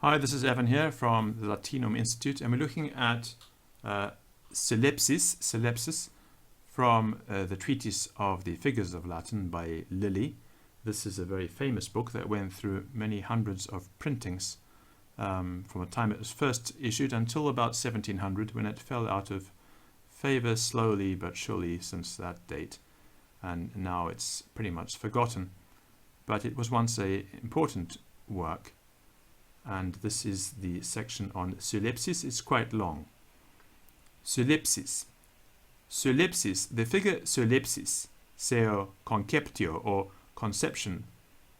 Hi, this is Evan here from the Latinum Institute, and we're looking at Syllepsis from the Treatise of the Figures of Latin by Lilly. This is a very famous book that went through many hundreds of printings from the time it was first issued until about 1700, when it fell out of favor slowly but surely since that date, and now it's pretty much forgotten. But it was once an important work. And this is the section on Syllepsis. It's quite long. Syllepsis. Syllepsis, the figure Syllepsis, seo conceptio or conception,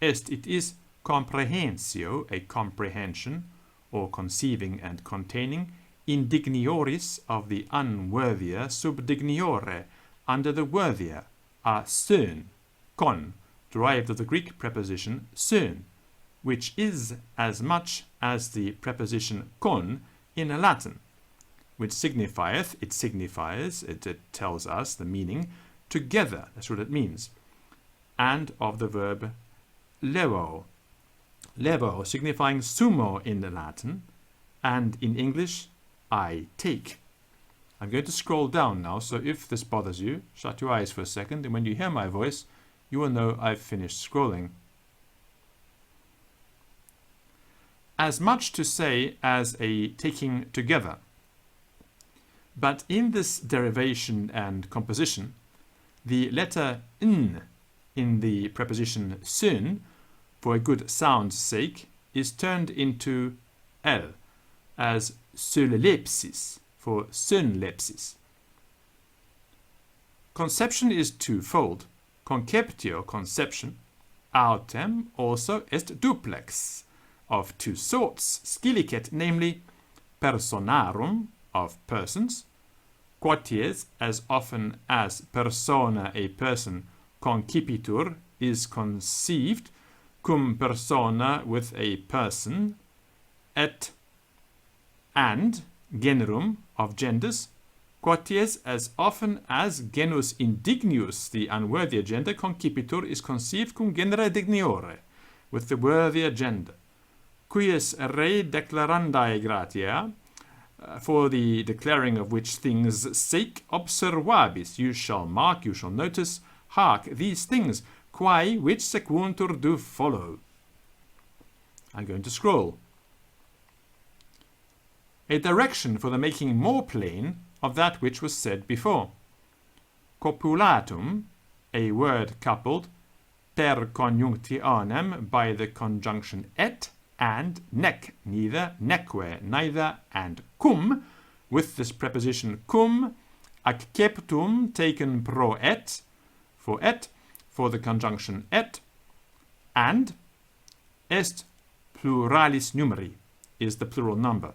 it is comprehensio, a comprehension, or conceiving and containing, indignioris of the unworthier sub digniore, under the worthier, a syn, con, derived of the Greek preposition syn, which is as much as the preposition con in Latin, which signifies, it tells us the meaning, together, that's what it means, and of the verb levo, levo signifying sumo in the Latin, and in English, I take. I'm going to scroll down now, so if this bothers you, shut your eyes for a second, and when you hear my voice, you will know I've finished scrolling. As much to say as a taking together. But in this derivation and composition, the letter n in the preposition syn, for a good sound's sake, is turned into l, as syllepsis for synlepsis. Conception is twofold. Conceptio, conception, autem also est duplex, of two sorts, scilicet, namely personarum, of persons, quoties, as often as persona, a person, concipitur, is conceived, cum persona, with a person, et, and, generum, of genders, quoties, as often as genus indignius, the unworthier gender, concipitur, is conceived cum genere digniore, with the worthier gender. Quies re declarandae gratia, for the declaring of which things sake, observabis, you shall mark, you shall notice, hark, these things, quae which sequuntur do follow. I'm going to scroll. A direction for the making more plain of that which was said before. Copulatum, a word coupled, per conjunctionem, by the conjunction et, and nec, neither, neque, neither, and cum, with this preposition cum, acceptum, taken pro et, for the conjunction et, and est pluralis numeri, is the plural number.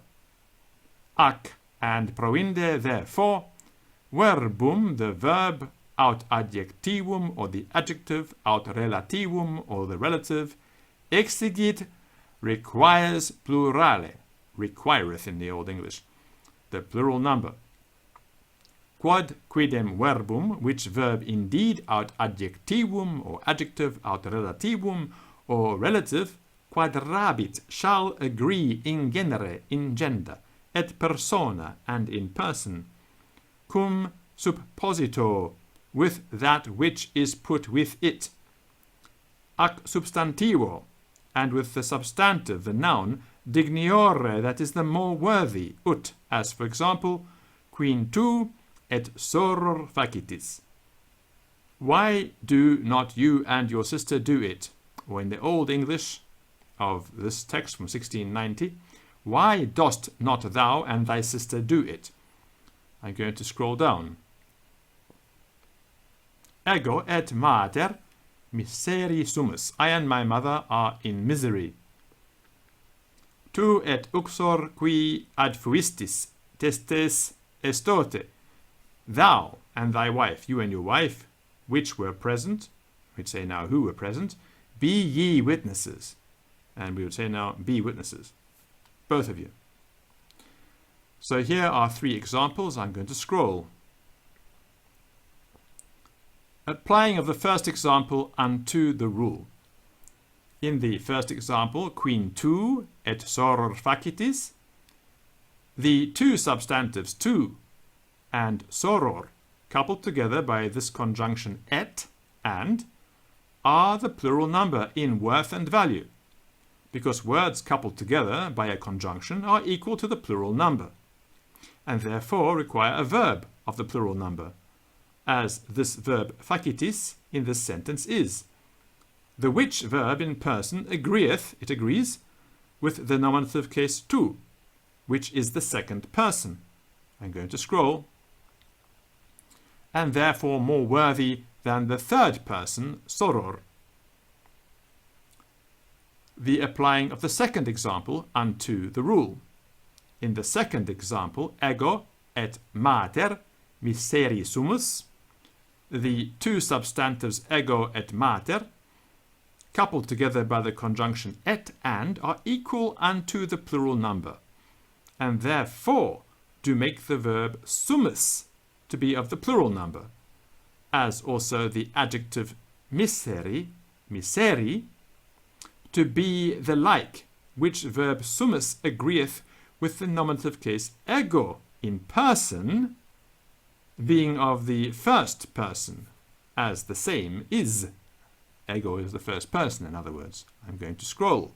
Ac, and proinde, therefore, verbum, the verb, aut adjectivum, or the adjective, aut relativum, or the relative, exigit, requires plurale, requireth in the Old English, the plural number. Quod quidem verbum, which verb indeed aut adjectivum, or adjective, aut relativum, or relative, quadrabit, shall agree in genere, in gender, et persona, and in person, cum supposito, with that which is put with it, ac substantivo, and with the substantive, the noun, digniore, that is the more worthy, ut, as for example, quin tu et soror facitis. Why do not you and your sister do it? Or in the Old English of this text from 1690, why dost not thou and thy sister do it? I'm going to scroll down. Ego et mater miseri sumus. I and my mother are in misery. Tu et uxor qui ad fuistis testes estote. Thou and thy wife, you and your wife, which were present, we'd say now who were present, be ye witnesses. And we would say now, be witnesses. Both of you. So here are three examples. I'm going to scroll. Applying of the first example unto the rule. In the first example, queen tu et soror facitis, the two substantives tu and soror, coupled together by this conjunction et and, are the plural number in worth and value, because words coupled together by a conjunction are equal to the plural number, and therefore require a verb of the plural number, as this verb facitis in this sentence is, the which verb in person it agrees, with the nominative case tu, which is the second person. I'm going to scroll. And therefore more worthy than the third person, soror. The applying of the second example unto the rule. In the second example, ego et mater miseri sumus, the two substantives ego et mater, coupled together by the conjunction et and, are equal unto the plural number, and therefore do make the verb sumus to be of the plural number, as also the adjective miseri to be the like, which verb sumus agreeth with the nominative case ego in person, being of the first person, as the same is. Ego is the first person, in other words. I'm going to scroll.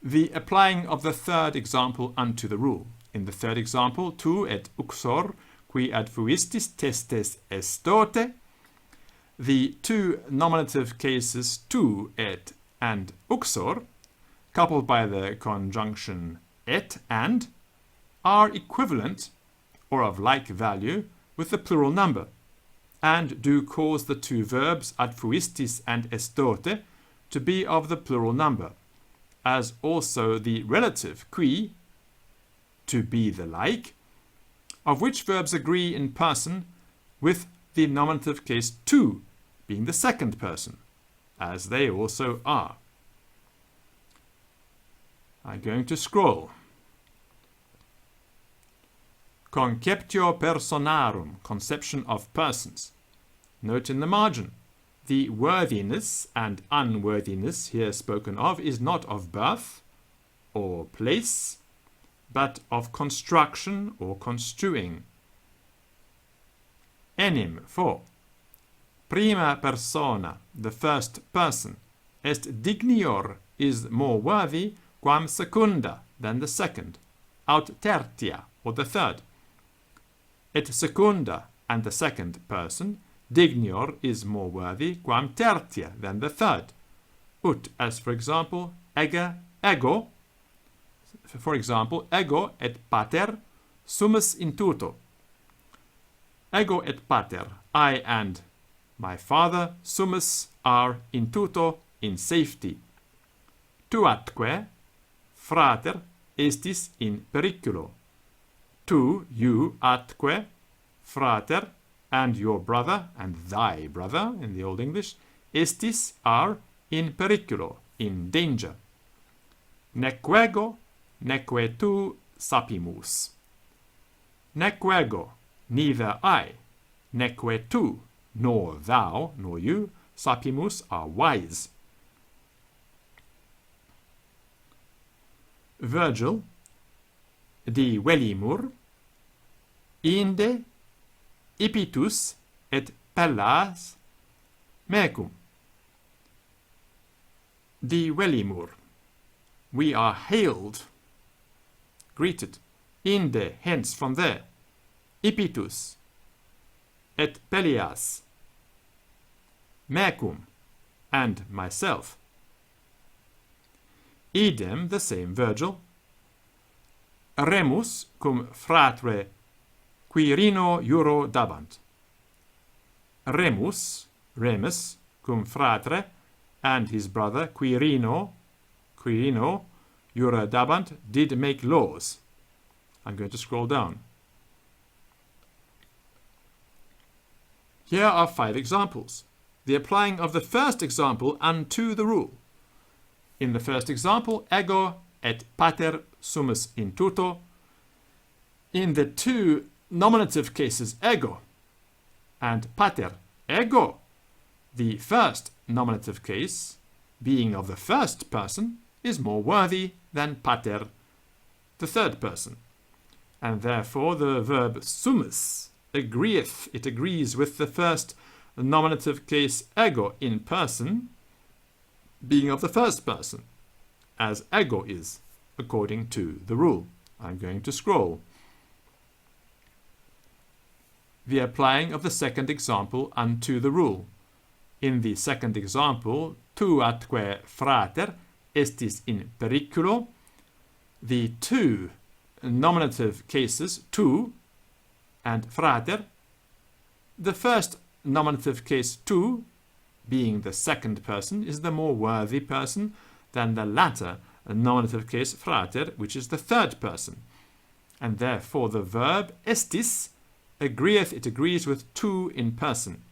The applying of the third example unto the rule. In the third example, tu et uxor, qui ad fuistis testes estote, the two nominative cases tu et and uxor, coupled by the conjunction et and, are equivalent or of like value with the plural number, and do cause the two verbs ad fuistis and estote to be of the plural number, as also the relative qui, to be the like, of which verbs agree in person with the nominative case tu, being the second person, as they also are. I'm going to scroll. Conceptio personarum, conception of persons. Note in the margin, the worthiness and unworthiness here spoken of is not of birth or place, but of construction or construing. Enim, for. Prima persona, the first person, est dignior, is more worthy, quam secunda, than the second, aut tertia, or the third. Et secunda, and the second person, dignior, is more worthy, quam tertia, than the third. Ut, as for example, ego, et pater, sumus in tuto. Ego et pater, I and my father, sumus, are in tuto, in safety. Tuatque, frater, estis in periculo. Tu, you, atque, frater, and your brother, and thy brother, in the Old English, estis, are, in periculo, in danger. Neque ego, neque tu, sapimus. Neque ego, neither I, neque tu, nor thou, nor you, sapimus, are wise. Virgil, di velimur, inde, ipitus, et pellas, mecum. Di velimur, we are hailed, greeted, inde, hence, from there, ipitus, et pellias, mecum, and myself. Idem, the same Virgil. Remus cum fratre Quirino juro dabant. Remus, cum fratre, and his brother Quirino, juro dabant, did make laws. I'm going to scroll down. Here are 5 examples. The applying of the first example unto the rule. In the first example, ego et pater sumus in tuto. In the 2 nominative cases, ego and pater, ego, the first nominative case, being of the first person, is more worthy than pater, the third person. And therefore the verb sumus agreeth, it agrees with the first nominative case ego in person, being of the first person, as ego is, according to the rule. I'm going to scroll. The applying of the second example unto the rule. In the second example, tu atque frater estis in periculo, the two nominative cases, tu and frater, the first nominative case, tu, being the second person, is the more worthy person than the latter nominative case, frater, which is the third person. And therefore the verb estis agreeth, it agrees with tu in person.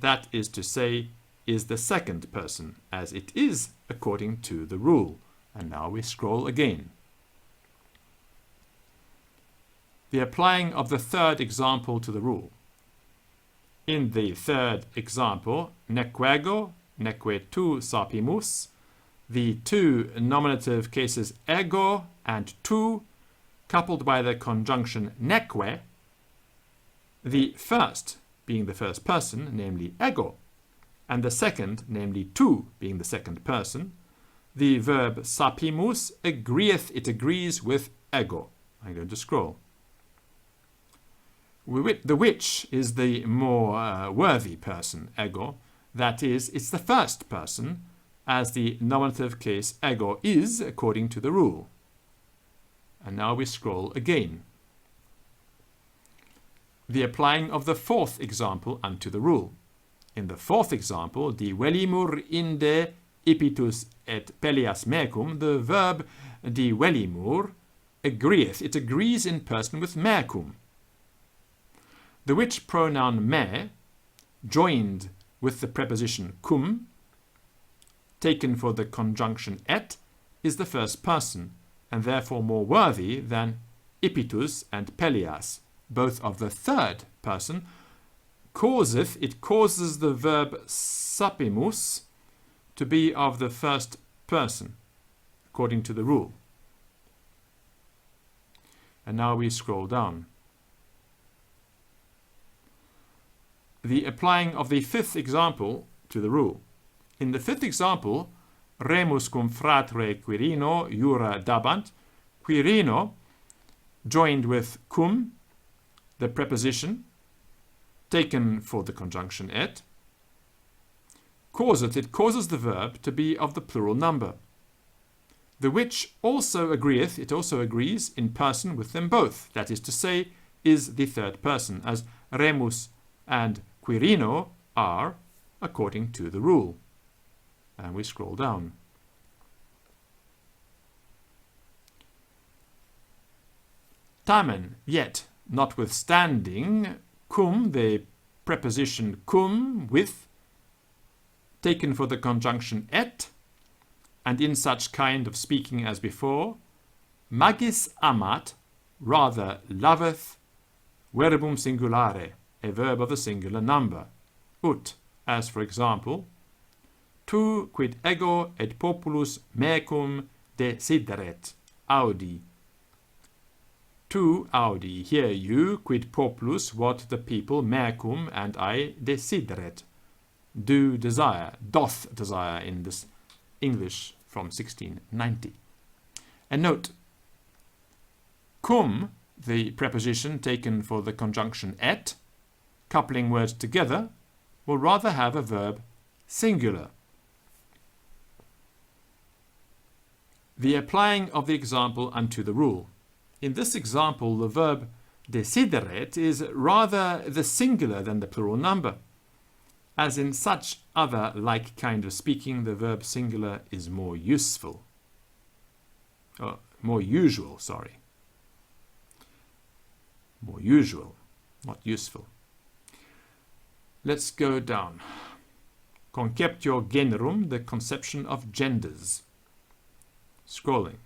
That is to say, is the second person, as it is according to the rule. And now we scroll again. The applying of the third example to the rule. In the third example, neque ego, neque tu sapimus, the two nominative cases ego and tu, coupled by the conjunction neque, the first being the first person, namely ego, and the second, namely tu, being the second person, the verb sapimus agreeth, it agrees with ego. I'm going to scroll. The which is the more worthy person, ego, that is, it's the first person, as the nominative case ego is according to the rule. And now we scroll again. The applying of the fourth example unto the rule. In the fourth example, divelimur inde ipitus et peleas mecum, the verb divelimur agreeth, it agrees in person with mecum. The which pronoun me, joined with the preposition cum, taken for the conjunction et, is the first person, and therefore more worthy than ipitus and peleas, both of the third person. Causeth, it causes the verb sapimus to be of the first person, according to the rule. And now we scroll down. The applying of the fifth example to the rule. In the fifth example, remus cum fratre Quirino jura dabant, Quirino, joined with cum, the preposition, taken for the conjunction et, causeth, it causes the verb to be of the plural number. The which also agreeth, it also agrees in person with them both, that is to say, is the third person, as remus and Quirino are according to the rule. And we scroll down. Tamen, yet, notwithstanding, cum, the preposition cum, with, taken for the conjunction et, and in such kind of speaking as before, magis amat, rather loveth, verbum singulare, a verb of the singular number, ut, as for example, tu quid ego et populus mecum desideret, audi. Tu audi, hear you, quid populus, what the people, mecum, and I, desideret, do desire, doth desire in this English from 1690. And note, cum, the preposition taken for the conjunction et, coupling words together, will rather have a verb singular. The applying of the example unto the rule. In this example, the verb desideret is rather the singular than the plural number. As in such other like kind of speaking, the verb singular is more useful. More usual, sorry. More usual, not useful. Let's go down. Conceptio generum, the conception of genders. Scrolling.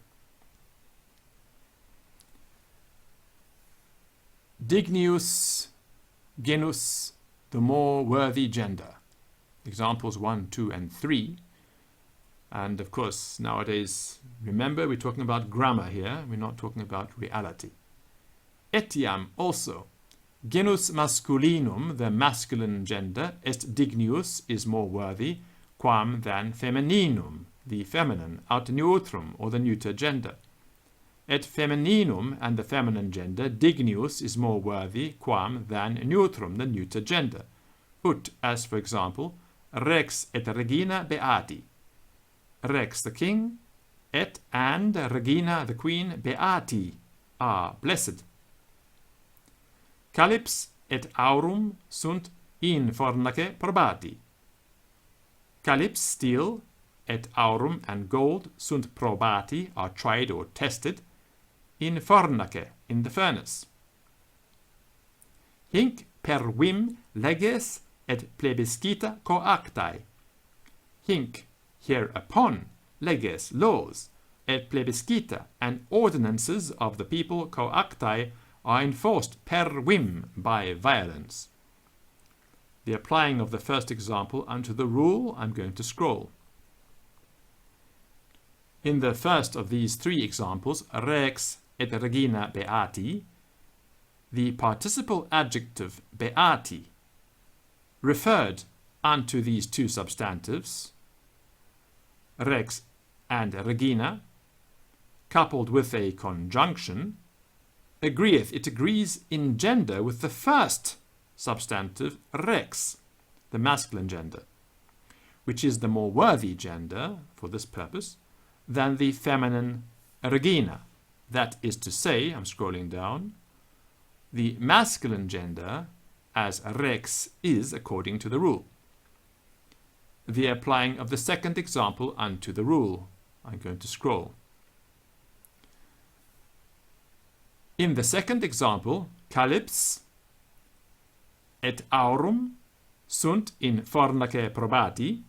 Dignius genus, the more worthy gender. examples 1, 2, and 3. And of course, nowadays, remember, we're talking about grammar here. We're not talking about reality. Etiam also. Genus masculinum, the masculine gender, est dignius, is more worthy, quam than femininum, the feminine, aut neutrum, or the neuter gender. Et femininum, and the feminine gender, dignius, is more worthy, quam than neutrum, the neuter gender. Ut, as for example, rex et regina beati. Rex the king, et and regina the queen, beati, are blessed. Calyps et aurum sunt in fornace probati. Calyps, steel, et aurum, and gold, sunt probati, are tried or tested, in fornace, in the furnace. Hinc per vim leges et plebiscita coactae. Hinc, hereupon, leges, laws, et plebiscita, and ordinances of the people coactae, are enforced per vim, by violence. The applying of the first example unto the rule, I'm going to scroll. In the first of these three examples, rex et regina beati, the participle adjective beati referred unto these two substantives, rex and regina, coupled with a conjunction, it agrees in gender with the first substantive rex, the masculine gender, which is the more worthy gender for this purpose than the feminine regina. That is to say, I'm scrolling down, the masculine gender as rex is according to the rule. The applying of the second example unto the rule. I'm going to scroll. In the second example, calyps et aurum sunt in fornace probati,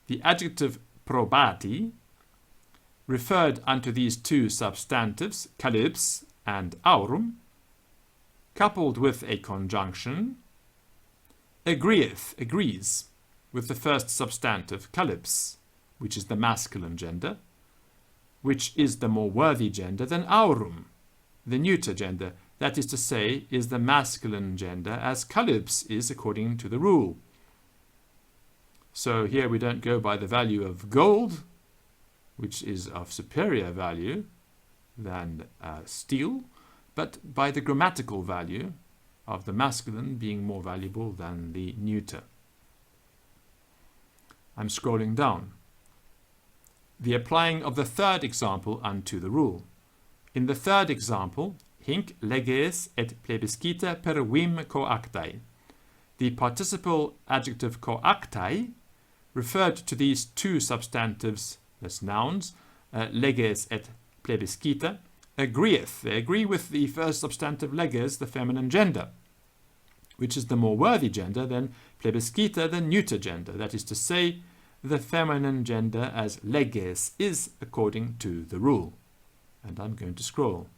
the adjective probati referred unto these two substantives, calyps and aurum, coupled with a conjunction, agrees with the first substantive, calyps, which is the masculine gender, which is the more worthy gender than aurum, the neuter gender, that is to say, is the masculine gender as calyps is according to the rule. So here we don't go by the value of gold, which is of superior value than steel, but by the grammatical value of the masculine being more valuable than the neuter. I'm scrolling down. The applying of the third example unto the rule. In the third example, hinc leges et plebiscita per vim coactae. The participle adjective coactae referred to these two substantives as nouns, leges et plebiscita, agreeth. They agree with the first substantive leges, the feminine gender, which is the more worthy gender than plebiscita, the neuter gender. That is to say, the feminine gender as leges is according to the rule. And I'm going to scroll.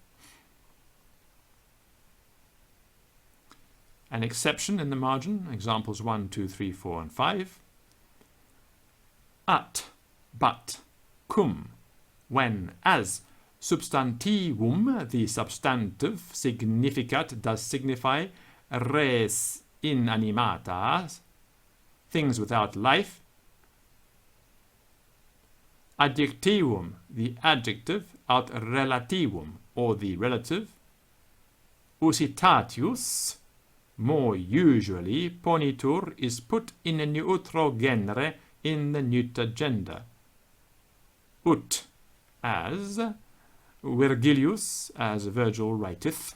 An exception in the margin, examples 1, 2, 3, 4, and 5. At, but, cum, when, as, substantivum, the substantive, significat, does signify, res inanimatas, things without life. Adjectivum, the adjective, aut relativum, or the relative. Usitatius, more usually, ponitur, is put in a neutro genere, in the neuter gender. Ut, as, Virgilius, as Virgil writeth,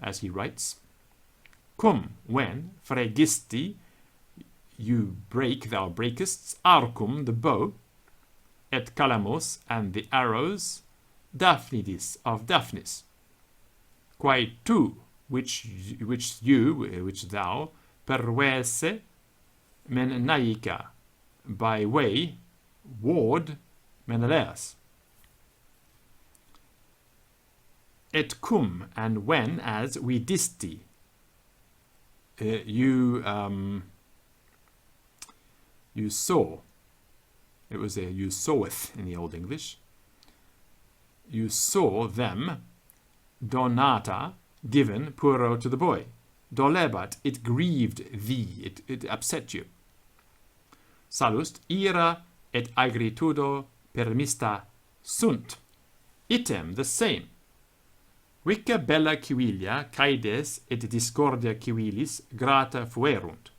as he writes. Cum, when, fregisti, you break, thou breakest, arcum, the bow, et calamus, and the arrows, Daphnidis, of Daphnis. Quae tu, which thou, perverse, Menaica, by way, ward, Menelaus. Et cum, and when, as vidisti, you You saw. It was there, you saweth in the Old English. You saw them, donata, given, puro to the boy. Dolebat, it grieved thee, it upset you. Salust, ira et agritudo permista sunt. Item, the same. Vica bella civilia, caedes et discordia civilis grata fuerunt.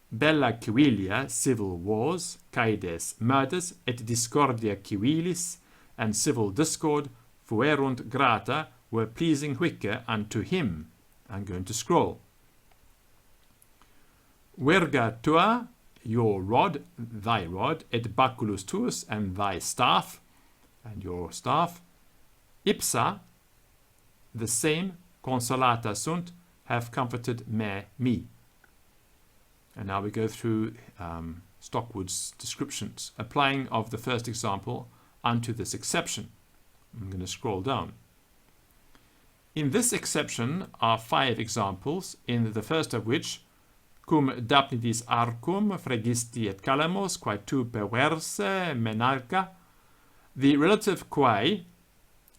Bella civilia, civil wars, caedes, murders, et discordia civilis, and civil discord, fuerunt grata, were pleasing vica unto him. I'm going to scroll. Verga tua, your rod, thy rod, et baculus tuus, and thy staff, and your staff, ipsa, the same, consolata sunt, have comforted me. And now we go through Stockwood's descriptions, applying of the first example unto this exception. I'm going to scroll down. In this exception are 5 examples, in the first of which, cum dapnidis arcum fregisti et calamos, quae tu perverse menarca, the relative quae,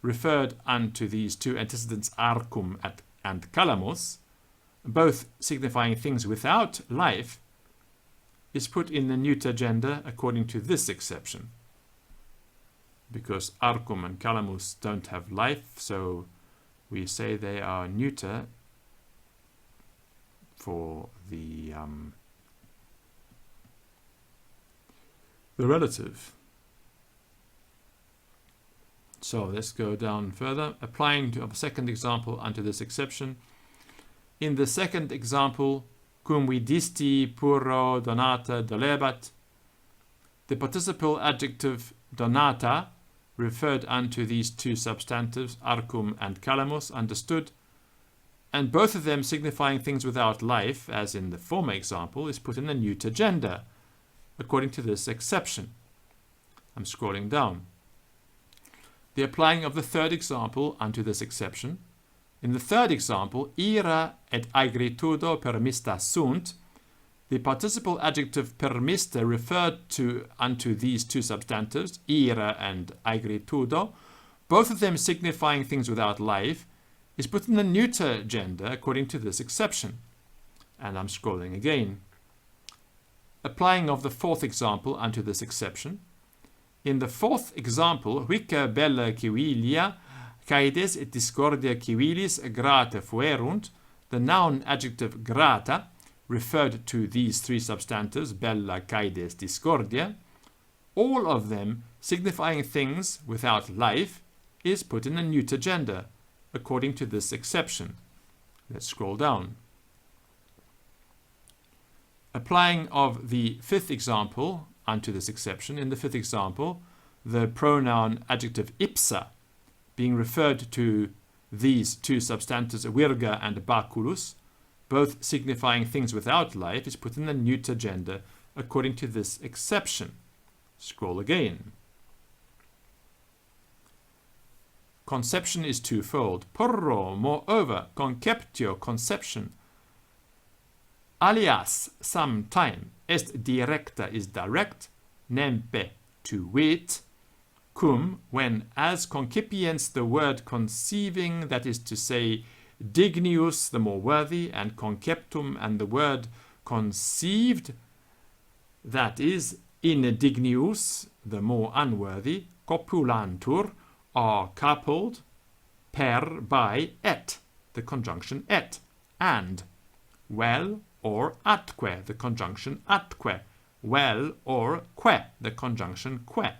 referred unto these 2 antecedents arcum and calamos, both signifying things without life, is put in the neuter gender according to this exception. Because arcum and calamus don't have life, so we say they are neuter for the relative. So let's go down further. Applying of a second example unto this exception. In the second example, cum vidisti puro donata dolebat, the participial adjective donata referred unto these 2 substantives, arcum and calamus, understood, and both of them signifying things without life, as in the former example, is put in the neuter gender, according to this exception. I'm scrolling down. The applying of the third example unto this exception. In the third example, ira et agritudo permista sunt, the participial adjective permista referred to unto these 2 substantives, ira and agritudo, both of them signifying things without life, is put in the neuter gender according to this exception. And I'm scrolling again. Applying of the fourth example unto this exception. In the fourth example, vica bella civilia, caedes et discordia civilis grata fuerunt, the noun adjective grata, referred to these 3 substantives, bella, caedes, discordia, all of them signifying things without life, is put in the neuter gender, according to this exception. Let's scroll down. Applying of the fifth example unto this exception, in the fifth example, the pronoun adjective ipsa, being referred to these 2 substantives, virga and baculus, both signifying things without life, is put in the neuter gender according to this exception. Scroll again. Conception is twofold. Porro, moreover, conceptio, conception. Alias, sometime, est directa is direct, nempe, to wit, cum, when as concipiens the word conceiving, that is to say, dignius, the more worthy, and conceptum, and the word conceived, that is, indignius, the more unworthy, copulantur, are coupled, per, by, et, the conjunction et, and, well, or atque, the conjunction atque, well, or que, the conjunction que,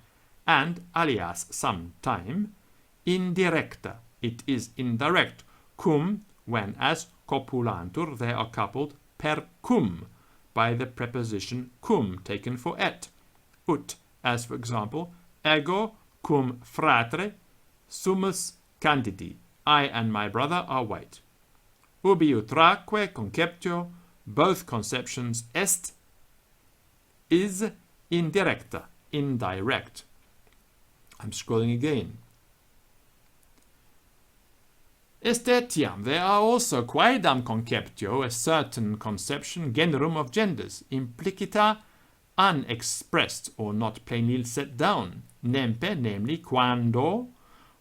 and alias, sometime, indirecta, it is indirect, cum, when as copulantur, they are coupled, per cum, by the preposition cum, taken for et, ut, as for example, ego cum fratre sumus candidi, I and my brother are white. Ubi utraque conceptio, both conceptions, est, is indirecta, indirect. I'm scrolling again. Estetiam, there are also quaedam conceptio, a certain conception, generum of genders, implicita, unexpressed or not plainly set down. Nempe, namely, quando,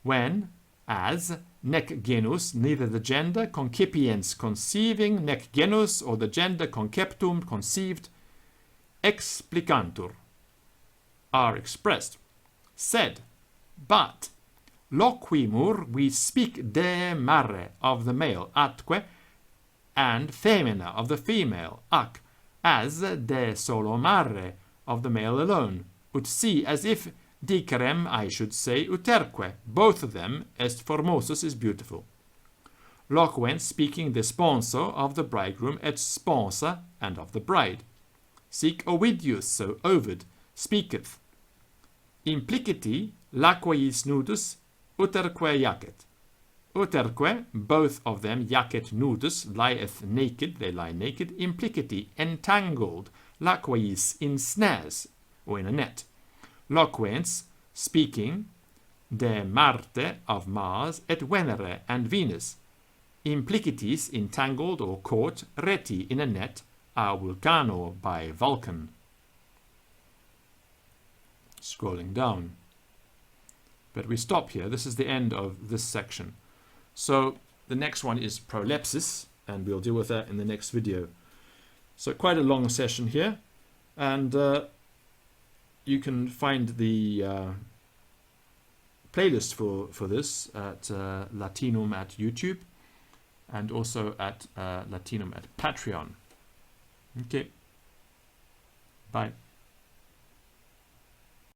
when, as, nec genus, neither the gender, concipiens, conceiving, nec genus, or the gender, conceptum, conceived, explicantur, are expressed. Said, but, loquimur, we speak de mare, of the male, atque, and femina, of the female, ac, as de solo mare, of the male alone, ut si, as if dicerem, I should say, uterque, both of them, est formosus, is beautiful. Loquens, speaking de sponso, of the bridegroom, et sponsa, and of the bride. Sic Ovidius, so Ovid, speaketh. Impliciti, laqueis nudus, uterque jacet. Uterque, both of them, jacet nudus, lieth naked, they lie naked, impliciti, entangled, laqueis, in snares, or in a net. Loquens, speaking, de Marte, of Mars, et Venere, and Venus. Implicitis, entangled or caught, reti, in a net, a Vulcano, by Vulcan. Scrolling down. But we stop here. This is the end of this section. So the next one is prolepsis, and we'll deal with that in the next video. So quite a long session here, and you can find the playlist for this at Latinum at YouTube, and also at Latinum at Patreon. Okay, bye.